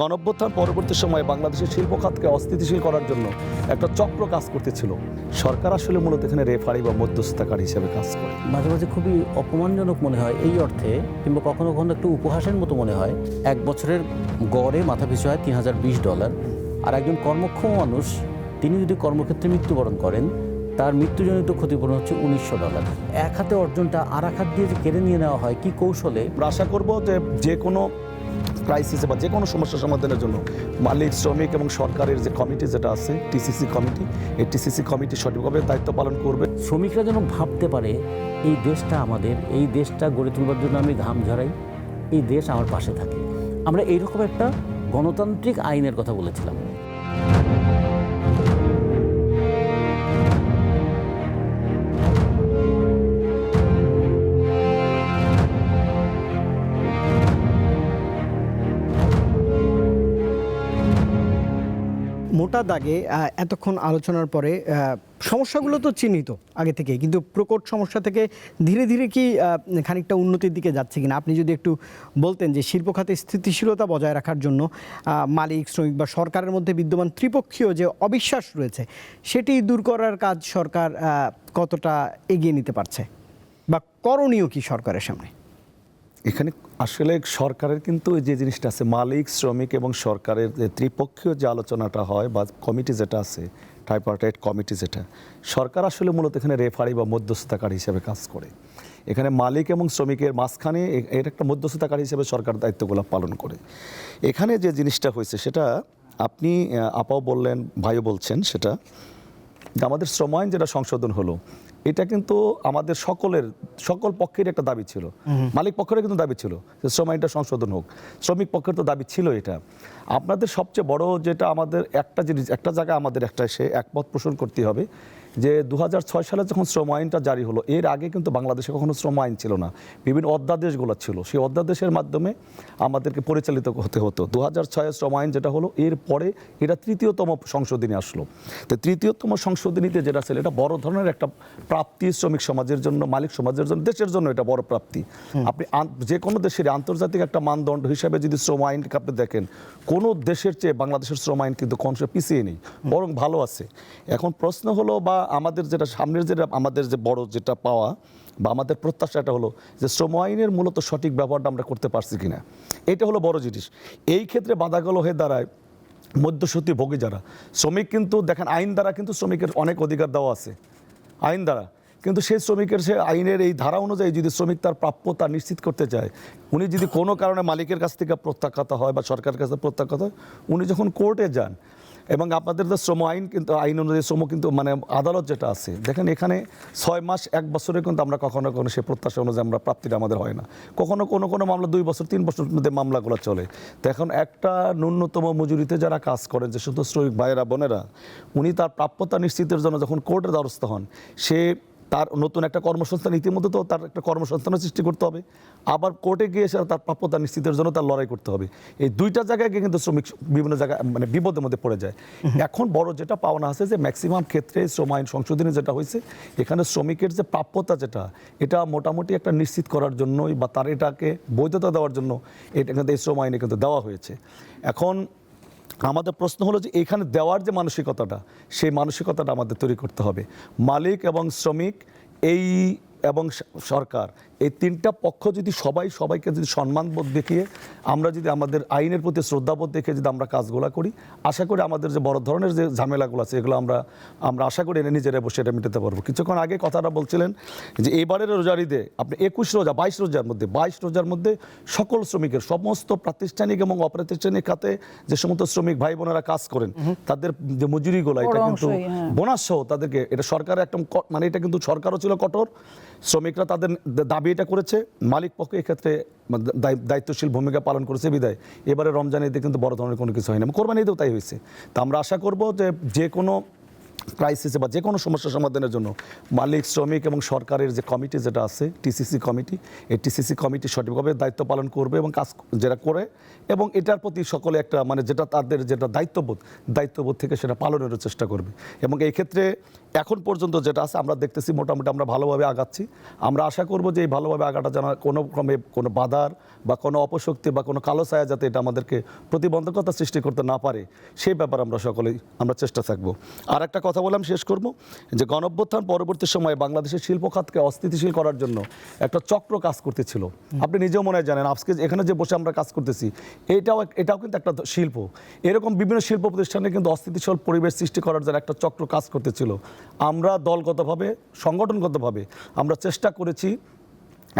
গণঅভ্যুত্থান পরবর্তী সময়ে বাংলাদেশের শিল্প খাতকে অস্থিতিশীল করার জন্য একটা চক্র কাজ করতেছিল। সরকার আসলে মূলত এখানে রেফারি বা মধ্যস্থতাকারী হিসেবে কাজ করে। মাঝে মাঝে খুবই অপমানজনক মনে হয় এই অর্থে, কিংবা কখনো কখনো একটু উপহাসের মতো মনে হয়। এক বছরের গড়ে মাথাপিছু হয় $3020, আর একজন কর্মক্ষম মানুষ তিনি যদি কর্মক্ষেত্রে মৃত্যুবরণ করেন তার মৃত্যুজনিত ক্ষতিপূরণ হচ্ছে $1900। এক হাতে অর্জনটা আর এক হাত দিয়ে যে কেড়ে নিয়ে নেওয়া হয় কি কৌশলে। আমরা আশা করব যে কোনো ক্রাইসিসে বা যে কোনো সমস্যা সমাধানের জন্য মালিক, শ্রমিক এবং সরকারের যে কমিটি যেটা আছে টিসিসি কমিটি, এই টিসিসি কমিটি সঠিকভাবে দায়িত্ব পালন করবে। শ্রমিকরা যেন ভাবতে পারে এই দেশটা আমাদের, এই দেশটা গড়ে তুলবার জন্য আমি ঘাম ঝরাই, এই দেশ আমার পাশে থাকে। আমরা এইরকম একটা গণতান্ত্রিক আইনের কথা বলেছিলাম। মোটা দাগে এতক্ষণ আলোচনার পরে সমস্যাগুলো তো চিহ্নিত আগে থেকে, কিন্তু প্রকট সমস্যা থেকে ধীরে ধীরে কি খানিকটা উন্নতির দিকে যাচ্ছে কিনা আপনি যদি একটু বলতেন, যে শিল্প খাতে স্থিতিশীলতা বজায় রাখার জন্য মালিক, শ্রমিক বা সরকারের মধ্যে বিদ্যমান ত্রিপক্ষীয় যে অবিশ্বাস রয়েছে সেটি দূর করার কাজ সরকার কতটা এগিয়ে নিতে পারছে, বা করণীয় কি সরকারের সামনে? এখানে আসলে সরকারের কিন্তু যে জিনিসটা আছে, মালিক, শ্রমিক এবং সরকারের যে ত্রিপক্ষীয় যে আলোচনাটা হয় বা কমিটি যেটা আছে, ট্রাইপার্টাইট কমিটি যেটা, সরকার আসলে মূলত এখানে রেফারি বা মধ্যস্থতাকারী হিসেবে কাজ করে। এখানে মালিক এবং শ্রমিকের মাঝখানে এর একটা মধ্যস্থতাকারী হিসেবে সরকার দায়িত্বগুলো পালন করে। এখানে যে জিনিসটা হয়েছে সেটা আপনি আপাও বললেন, ভাইও বলছেন, সেটা যে আমাদের শ্রম আইন যেটা সংশোধন হলো, এটা কিন্তু আমাদের সকল পক্ষের একটা দাবি ছিল। মালিক পক্ষের কিন্তু দাবি ছিল যে শ্রম আইনটা সংশোধন হোক, শ্রমিক পক্ষের তো দাবি ছিল এটা। আপনাদের সবচেয়ে বড় যেটা আমাদের একটা জিনিস, একটা জায়গায় আমাদের একটা সে একমত পোষণ করতে হবে যে 2006 সালে যখন শ্রম আইনটা জারি হলো, এর আগে কিন্তু বাংলাদেশে কখনো শ্রম আইন ছিল না, বিভিন্ন অধ্যাদেশগুলো ছিল। সেই অধ্যাদেশের মাধ্যমে আমাদেরকে পরিচালিত হতে হতো। 2006 শ্রম আইন যেটা হলো, এর পরে এটা তৃতীয়তম সংশোধনী আসলো। তো তৃতীয়তম সংশোধনীতে যেটা ছিল, এটা বড় ধরনের একটা প্রাপ্তি শ্রমিক সমাজের জন্য, মালিক সমাজের জন্য, দেশের জন্য এটা বড় প্রাপ্তি। আপনি যে কোনো দেশের আন্তর্জাতিক একটা মানদণ্ড হিসাবে যদি শ্রম আইনকে আপনি দেখেন, কোনো দেশের চেয়ে বাংলাদেশের শ্রম আইন কিন্তু কোনটা পিছিয়ে নেই, বরং ভালো আছে। এখন প্রশ্ন হলো, বা আমাদের যেটা সামনের যেটা আমাদের যে বড় যেটা পাওয়া বা আমাদের প্রত্যাশাটা হলো যে শ্রম আইনের মূলত সঠিক ব্যবহারটা আমরা করতে পারছি কিনা, এটা হলো বড় জিনিস। এই ক্ষেত্রে বাধাগুলো হয়ে দাঁড়ায় মধ্যস্থতা ভোগী যারা শ্রমিক। কিন্তু দেখেন, আইন দ্বারা কিন্তু শ্রমিকের অনেক অধিকার দেওয়া আছে আইন দ্বারা, কিন্তু সেই শ্রমিকের সে আইনের এই ধারা অনুযায়ী যদি শ্রমিক তার প্রাপ্যতা নিশ্চিত করতে চায়, উনি যদি কোনো কারণে মালিকের কাছ থেকে প্রত্যাখ্যাত হয় বা সরকারের কাছে প্রত্যাখ্যাত হয়, উনি যখন কোর্টে যান, এবং আপনাদের যে শ্রম আইন কিন্তু আইন অনুযায়ী শ্রম কিন্তু মানে আদালত যেটা আছে, দেখেন এখানে 6 মাস 1 বছরে কিন্তু আমরা কখনো কখনো সে প্রত্যাশা অনুযায়ী আমরা প্রাপ্তিটা আমাদের হয় না। কখনো কোনো মামলা 2 বছর 3 বছর মধ্যে মামলাগুলো চলে। তো এখন একটা ন্যূনতম মজুরিতে যারা কাজ করেন, যে শুধু শ্রমিক ভাইয়েরা বোনেরা, উনি তার প্রাপ্যতা নিশ্চিতের জন্য যখন কোর্টের দ্বারস্থ হন, সে তার নতুন একটা কর্মসংস্থান, ইতিমধ্যে তো তার একটা কর্মসংস্থানের সৃষ্টি করতে হবে, আবার কোর্টে গিয়ে সে তার প্রাপ্যতা নিশ্চিতের জন্য তার লড়াই করতে হবে। এই দুইটা জায়গায় গিয়ে কিন্তু শ্রমিক বিভিন্ন জায়গায় মানে বিপদের মধ্যে পড়ে যায়। এখন বড় যেটা পাওনা আছে যে ম্যাক্সিমাম ক্ষেত্রে শ্রম আইন সংশোধনী যেটা হয়েছে, এখানে শ্রমিকের যে প্রাপ্যতা যেটা, এটা মোটামুটি একটা নিশ্চিত করার জন্যই বা তার এটাকে বৈধতা দেওয়ার জন্য এটা কিন্তু এই শ্রম আইনে কিন্তু দেওয়া হয়েছে। এখন আমাদের প্রশ্ন হলো যে এখানে দেওয়ার যে মানসিকতাটা, সেই মানসিকতাটা আমাদের তৈরি করতে হবে। মালিক এবং শ্রমিক এবং সরকার, এই তিনটা পক্ষ যদি সবাইকে যদি সম্মানবোধ দেখিয়ে, আমরা যদি আমাদের আইনের প্রতি শ্রদ্ধাবোধ দেখে যদি আমরা কাজগুলো করি, আশা করি আমাদের যে বড় ধরনের যে ঝামেলাগুলো আছে, এগুলো আমরা আশা করি এনে নিজেরা বসে এটা মেটাতে পারবো। কিছুক্ষণ আগে কথাটা বলছিলেন যে এবারের রোজার ঈদে আপনি 22 রোজার মধ্যে সকল শ্রমিকের, সমস্ত প্রাতিষ্ঠানিক এবং অপ্রাতিষ্ঠানিক খাতে যে সমস্ত শ্রমিক ভাই বোনেরা কাজ করেন, তাদের যে মজুরিগুলো, এটা কিন্তু বোনাস সহ তাদেরকে, এটা সরকার একদম মানে এটা কিন্তু সরকারও ছিল কঠোর, শ্রমিকরা তাদের দাবি এটা করেছে, মালিক পক্ষ এক্ষেত্রে দায়িত্বশীল ভূমিকা পালন করেছে। বিদায় এবারে রমজান ঈদে কিন্তু বড় ধরনের কোনো কিছু হয়নি, কোরবানি ঈদেও তাই হয়েছে। তা আমরা আশা করব যে কোনো ক্রাইসিসে বা যে কোনো সমস্যা সমাধানের জন্য মালিক, শ্রমিক এবং সরকারের যে কমিটি যেটা আছে টিসিসি কমিটি, এই টিসিসি কমিটি সঠিকভাবে দায়িত্ব পালন করবে এবং কাজ যেটা করে, এবং এটার প্রতি সকলে একটা মানে যেটা তাদের যেটা দায়িত্ববোধ থেকে সেটা পালনেরও চেষ্টা করবে। এবং এই ক্ষেত্রে এখন পর্যন্ত যেটা আছে আমরা দেখতেছি মোটামুটি আমরা ভালোভাবে আগাচ্ছি। আমরা আশা করব যে এই ভালোভাবে আগাটা যেন কোনো ক্রমে কোনো বাধার বা কোনো অপশক্তি বা কোনো কালো ছায়া যাতে এটা আমাদেরকে প্রতিবন্ধকতা সৃষ্টি করতে না পারে, সেই ব্যাপারে আমরা সকলেই আমরা চেষ্টা থাকবো। আর একটা কথা বলে আমি শেষ করব যে গণঅভ্যুত্থান পরবর্তী সময়ে বাংলাদেশের শিল্প খাতকে অস্থিতিশীল করার জন্য একটা চক্র কাজ করতেছিল। আপনি নিজেও মনে হয় জানেন, আজকে এখানে যে বসে আমরা কাজ করতেছি এটাও কিন্তু একটা শিল্প। এরকম বিভিন্ন শিল্প প্রতিষ্ঠানে কিন্তু অস্থিতিশীল পরিবেশ সৃষ্টি করার জন্য একটা চক্র কাজ করতেছিল। আমরা দলগতভাবে সংগঠনগতভাবে আমরা চেষ্টা করেছি।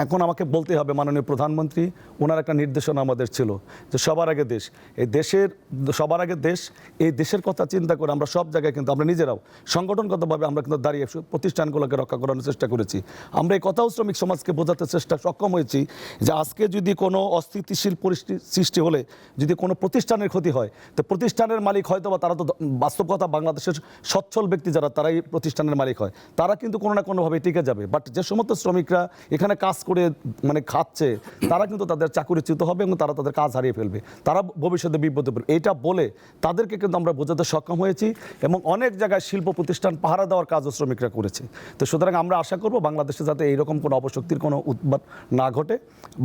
এখন আমাকে বলতে হবে মাননীয় প্রধানমন্ত্রী ওনার একটা নির্দেশনা আমাদের ছিল যে সবার আগে দেশ, সবার আগে দেশ, এই দেশের কথা চিন্তা করে আমরা সব জায়গায় কিন্তু আমরা নিজেরাও সংগঠনগতভাবে আমরা কিন্তু দাঁড়িয়ে প্রতিষ্ঠানগুলোকে রক্ষা করানোর চেষ্টা করেছি। আমরা এই কথাও শ্রমিক সমাজকে বোঝাতে সক্ষম হয়েছি যে আজকে যদি কোনো অস্থিতিশীল পরিস্থিতি সৃষ্টি হলে যদি কোনো প্রতিষ্ঠানের ক্ষতি হয়, তো প্রতিষ্ঠানের মালিক হয়তো বা তারা তো বাস্তব কথা বাংলাদেশের সচ্ছল ব্যক্তি যারা তারাই প্রতিষ্ঠানের মালিক হয়, তারা কিন্তু কোনো না কোনোভাবে টিকে যাবে। বাট যে সমস্ত শ্রমিকরা এখানে কাজ করে মানে খাচ্ছে তারা কিন্তু তাদের চাকরিচ্যুত হবে এবং তারা তাদের কাজ হারিয়ে ফেলবে, তারা ভবিষ্যতে বিপদে পড়বে। এটা বলে তাদেরকে কিন্তু আমরা বোঝাতে সক্ষম হয়েছি এবং অনেক জায়গায় শিল্প প্রতিষ্ঠান পাহারা দেওয়ার কাজও শ্রমিকরা করেছে। তো সুতরাং আমরা আশা করব বাংলাদেশে যাতে এইরকম কোনো অপশক্তির কোনো উৎপাত না ঘটে।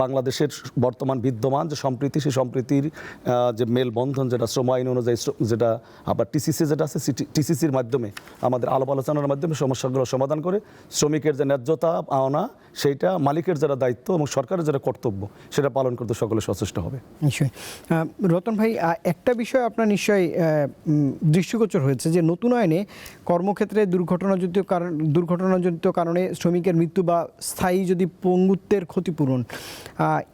বাংলাদেশের বর্তমান বিদ্যমান যে সম্প্রীতি, সেই সম্প্রীতির যে মেলবন্ধন যেটা শ্রম আইন অনুযায়ী যেটা আবার টিসিসি যেটা আছে, টিসিসির মাধ্যমে আমাদের আলাপ আলোচনার মাধ্যমে সমস্যাগুলো সমাধান করে শ্রমিকের যে ন্যায্যতা পাওনা সেইটা মালিকের যারা দায়িত্ব এবং সরকারের যারা কর্তব্য সেটা পালন করতে সকলে সচেষ্ট হবে। নিশ্চয়ই। রতন ভাই, একটা বিষয় আপনার নিশ্চয়ই দৃষ্টিগোচর হয়েছে যে নতুন আইনে কর্মক্ষেত্রে দুর্ঘটনাজনিত কারণে শ্রমিকের মৃত্যু বা স্থায়ী যদি পঙ্গুত্বের ক্ষতিপূরণ,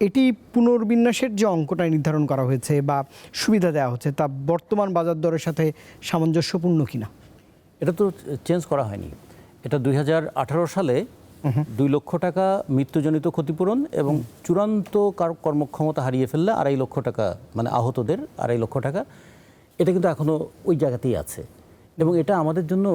এটি পুনর্বিন্যাসের যে অঙ্কটা নির্ধারণ করা হয়েছে বা সুবিধা দেওয়া হচ্ছে তা বর্তমান বাজার দরের সাথে সামঞ্জস্যপূর্ণ কিনা? এটা তো চেঞ্জ করা হয়নি। এটা 2018 সালে 2 লক্ষ টাকা মৃত্যুজনিত ক্ষতিপূরণ এবং চূড়ান্ত কর্মক্ষমতা হারিয়ে ফেললে 2.5 লক্ষ টাকা, মানে আহতদের 2.5 লক্ষ টাকা। এটা কিন্তু এখনও ওই জায়গাতেই আছে এবং এটা আমাদের জন্য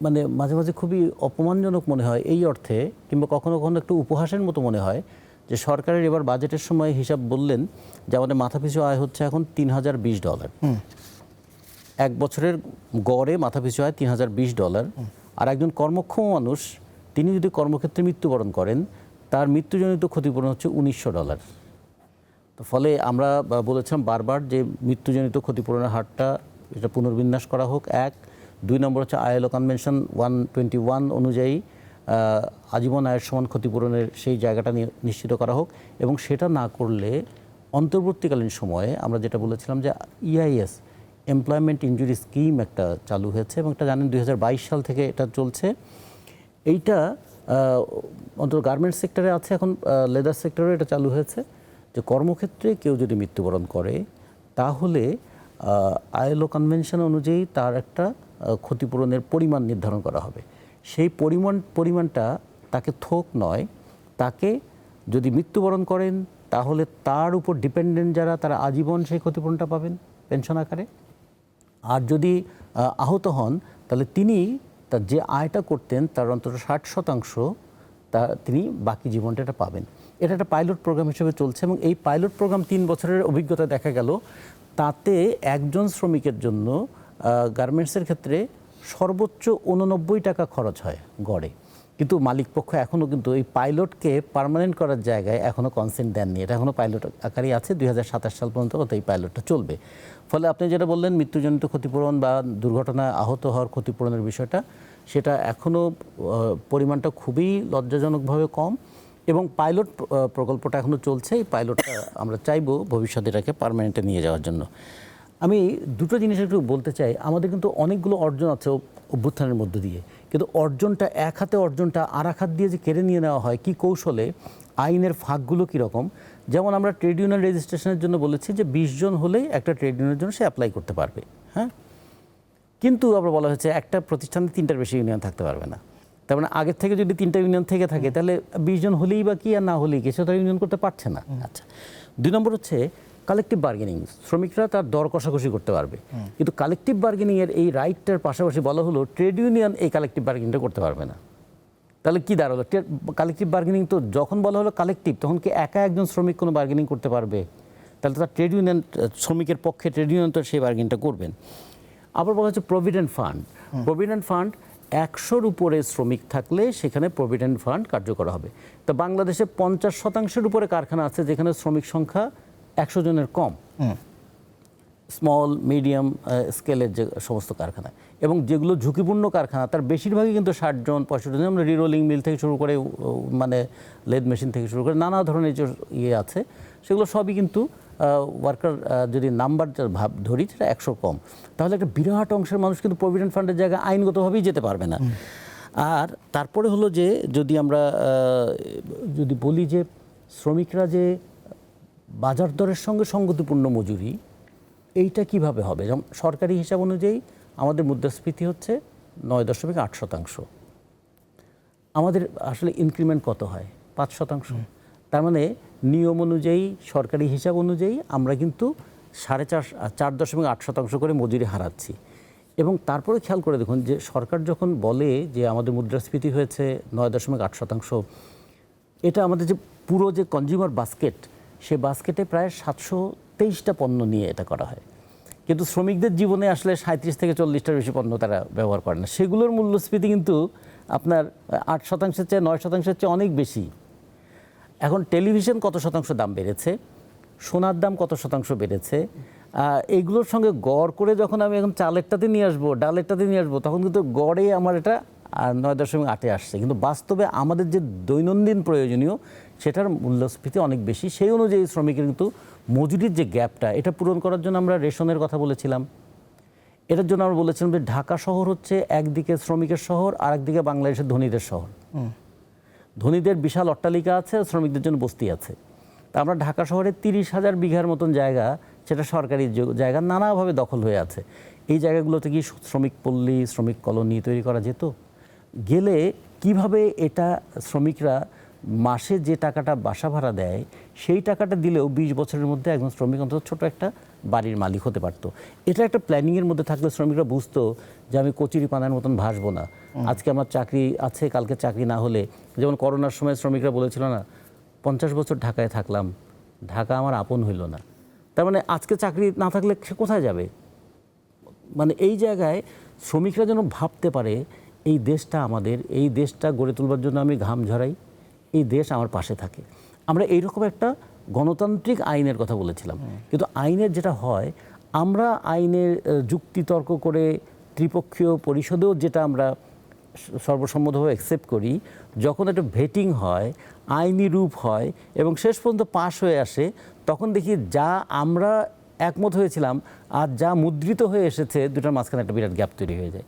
মানে মাঝে মাঝে খুবই অপমানজনক মনে হয় এই অর্থে, কিংবা কখনো কখনো একটু উপহাসের মতো মনে হয় যে সরকারের এবার বাজেটের সময় হিসাব বললেন যে আমাদের মাথাপিছু আয় হচ্ছে এখন $3020। এক বছরের গড়ে মাথাপিছু আয় $3020। আর একজন কর্মক্ষম মানুষ তিনি যদি কর্মক্ষেত্রে মৃত্যুবরণ করেন তার মৃত্যুজনিত ক্ষতিপূরণ হচ্ছে $19। তো ফলে আমরা বলেছিলাম বারবার যে মৃত্যুজনিত ক্ষতিপূরণের হারটা এটা পুনর্বিন্যাস করা হোক। 1, 2 নম্বর হচ্ছে ILO কনভেনশন 121 অনুযায়ী আজীবন আয়ের সমান ক্ষতিপূরণের সেই জায়গাটা নিশ্চিত করা হোক। এবং সেটা না করলে অন্তর্বর্তীকালীন সময়ে আমরা যেটা বলেছিলাম যে EIS এমপ্লয়মেন্ট ইনজুরি স্কিম একটা চালু হয়েছে এবং এটা জানেন 2022 সাল থেকে এটা চলছে। এইটা অন্তত গার্মেন্টস সেক্টরে আছে, এখন লেদার সেক্টরে এটা চালু হয়েছে যে কর্মক্ষেত্রে কেউ যদি মৃত্যুবরণ করে তাহলে ILO কনভেনশন অনুযায়ী তার একটা ক্ষতিপূরণের পরিমাণ নির্ধারণ করা হবে। সেই পরিমাণটা তাকে থোক নয়, তাকে যদি মৃত্যুবরণ করেন তাহলে তার উপর ডিপেন্ডেন্ট যারা তারা আজীবন সেই ক্ষতিপূরণটা পাবেন পেনশন আকারে। আর যদি আহত হন তাহলে তিনি তার যে আয়টা করতেন তার অন্তত 60% তিনি বাকি জীবনটা এটা পাবেন। এটা একটা পাইলট প্রোগ্রাম হিসেবে চলছে এবং এই পাইলট প্রোগ্রাম 3 বছরের অভিজ্ঞতা দেখা গেল তাতে একজন শ্রমিকের জন্য গার্মেন্টসের ক্ষেত্রে সর্বোচ্চ 89 টাকা খরচ হয় গড়ে। কিন্তু মালিকপক্ষ এখনও কিন্তু এই পাইলটকে পার্মানেন্ট করার জায়গায় এখনও কনসেন্ট দেননি। এটা এখনও পাইলট আকারেই আছে, 2027 সাল পর্যন্ত এই পাইলটটা চলবে। ফলে আপনি যেটা বললেন মৃত্যুজনিত ক্ষতিপূরণ বা দুর্ঘটনায় আহত হওয়ার ক্ষতিপূরণের বিষয়টা, সেটা এখনও পরিমাণটা খুবই লজ্জাজনকভাবে কম এবং পাইলট প্রকল্পটা এখনও চলছে। এই পাইলটটা আমরা চাইবো ভবিষ্যতে এটাকে পার্মানেন্টে নিয়ে যাওয়ার জন্য। আমি দুটো জিনিস একটু বলতে চাই। আমাদের কিন্তু অনেকগুলো অর্জন আছে অভ্যুত্থানের মধ্য দিয়ে, কিন্তু অর্জনটা এক হাতে অর্জনটা আর এক হাত দিয়ে যে কেড়ে নিয়ে নেওয়া হয় কী কৌশলে, আইনের ফাঁকগুলো কীরকম। যেমন আমরা ট্রেড ইউনিয়ন রেজিস্ট্রেশনের জন্য বলেছি যে 20 জন হলেই একটা ট্রেড ইউনিয়নের জন্য সে অ্যাপ্লাই করতে পারবে, হ্যাঁ। কিন্তু আবার বলা হয়েছে একটা প্রতিষ্ঠানে 3টার বেশি ইউনিয়ন থাকতে পারবে না। তার মানে আগের থেকে যদি 3টা ইউনিয়ন থেকে থাকে তাহলে 20 জন হলেই বা কি আর না হলেই কি, সে তো ইউনিয়ন করতে পারছে না। আচ্ছা, 2 নম্বর হচ্ছে কালেকটিভ বার্গেনিং। শ্রমিকরা তার দর কষাকষি করতে পারবে, কিন্তু কালেকটিভ বার্গেনিংয়ের এই রাইটটার পাশাপাশি বলা হলো ট্রেড ইউনিয়ন এই কালেকটিভ বার্গেনিংটা করতে পারবে না। তাহলে কি দাঁড়ালো? কালেকটিভ বার্গেনিং তো যখন বলা হলো কালেকটিভ, তখন কি একা একজন শ্রমিক কোনো বার্গেনিং করতে পারবে? তাহলে তার ট্রেড ইউনিয়ন, শ্রমিকের পক্ষে ট্রেড ইউনিয়ন তো সেই বার্গেনিংটা করবেন। আবার বলা হচ্ছে প্রভিডেন্ট ফান্ড। প্রভিডেন্ট ফান্ড 100-র উপরে শ্রমিক থাকলে সেখানে প্রভিডেন্ট ফান্ড কার্যকর হবে। তো বাংলাদেশে 50% উপরে কারখানা আছে যেখানে শ্রমিক সংখ্যা 100 জনের কম, স্মল মিডিয়াম স্কেলের যে সমস্ত কারখানা, এবং যেগুলো ঝুঁকিপূর্ণ কারখানা তার বেশিরভাগই কিন্তু 60 জন 65 জন, আমরা রিরোলিং মিল থেকে শুরু করে মানে লেদ মেশিন থেকে শুরু করে নানা ধরনের যে ইয়ে আছে সেগুলো সবই কিন্তু ওয়ার্কার যদি নাম্বার ভাব ধরি সেটা 100 কম, তাহলে একটা বিরাট অংশের মানুষ কিন্তু প্রভিডেন্ট ফান্ডের জায়গায় আইনগতভাবেই যেতে পারবে না। আর তারপরে হলো যে যদি আমরা যদি বলি যে শ্রমিকরা যে বাজার দরের সঙ্গে সঙ্গতিপূর্ণ মজুরি, এইটা কিভাবে হবে? যেমন সরকারি হিসাব অনুযায়ী আমাদের মুদ্রাস্ফীতি হচ্ছে 9.8%। আমাদের আসলে ইনক্রিমেন্ট কত হয়? 5%। তার মানে নিয়ম অনুযায়ী সরকারি হিসাব অনুযায়ী আমরা কিন্তু 4.8% করে মজুরি হারাচ্ছি। এবং তারপরে খেয়াল করে দেখুন যে সরকার যখন বলে যে আমাদের মুদ্রাস্ফীতি হয়েছে 9.8%, এটা আমাদের যে পুরো যে কনজিউমার বাস্কেট, সে বাস্কেটে প্রায় 723টা পণ্য নিয়ে এটা করা হয়, কিন্তু শ্রমিকদের জীবনে আসলে 37 থেকে 40টার বেশি পণ্য তারা ব্যবহার করে না। সেগুলোর মূল্যস্ফীতি কিন্তু আপনার 8%-এর চেয়ে 9%-এর চেয়ে অনেক বেশি। এখন টেলিভিশন কত শতাংশ দাম বেড়েছে, সোনার দাম কত শতাংশ বেড়েছে, এইগুলোর সঙ্গে গড় করে যখন আমি এখন চালেরটাতে নিয়ে আসবো, ডালেরটাতে নিয়ে আসবো, তখন কিন্তু গড়ে আমার এটা 9.8 আসছে, কিন্তু বাস্তবে আমাদের যে দৈনন্দিন প্রয়োজনীয় সেটার মূল্যস্ফীতি অনেক বেশি। সেই অনুযায়ী শ্রমিকের কিন্তু মজুরির যে গ্যাপটা, এটা পূরণ করার জন্য আমরা রেশনের কথা বলেছিলাম। এটার জন্য আমরা বলেছিলাম যে ঢাকা শহর হচ্ছে একদিকে শ্রমিকের শহর, আর একদিকে বাংলাদেশের ধনীদের শহর। ধনীদের বিশাল অট্টালিকা আছে, শ্রমিকদের জন্য বস্তি আছে। তা আমরা ঢাকা শহরে 30,000 বিঘার মতন জায়গা, সেটা সরকারি জায়গা, নানাভাবে দখল হয়ে আছে। এই জায়গাগুলোতে কি শ্রমিক পল্লী, শ্রমিক কলোনি তৈরি করা যেত? গেলে কিভাবে এটা শ্রমিকরা মাসে যে টাকাটা বাসা ভাড়া দেয় সেই টাকাটা দিলেও 20 বছরের মধ্যে একজন শ্রমিক অন্তত ছোট একটা বাড়ির মালিক হতে পারতো। এটা একটা প্ল্যানিংয়ের মধ্যে থাকলে শ্রমিকরা বুঝতো যে আমি কচুরি পানার মতন ভাসবো না, আজকে আমার চাকরি আছে, কালকে চাকরি না হলে, যেমন করোনার সময় শ্রমিকরা বলেছিল না 50 বছর ঢাকায় থাকলাম, ঢাকা আমার আপন হইল না। তার মানে আজকে চাকরি না থাকলে সে কোথায় যাবে? মানে এই জায়গায় শ্রমিকরা যেন ভাবতে পারে এই দেশটা আমাদের, এই দেশটা গড়ে তুলবার জন্য আমি ঘাম ঝরাই, এই দেশ আমার পাশে থাকে। আমরা এইরকম একটা গণতান্ত্রিক আইনের কথা বলেছিলাম, কিন্তু আইনের যেটা হয়, আমরা আইনের যুক্তিতর্ক করে ত্রিপক্ষীয় পরিষদেও যেটা আমরা সর্বসম্মতভাবে অ্যাকসেপ্ট করি, যখন একটা ভেটিং হয়, আইনি রূপ হয় এবং শেষ পর্যন্ত পাশ হয়ে আসে, তখন দেখি যা আমরা একমত হয়েছিলাম আর যা মুদ্রিত হয়ে এসেছে দুটার মাঝখানে একটা বিরাট গ্যাপ তৈরি হয়ে যায়।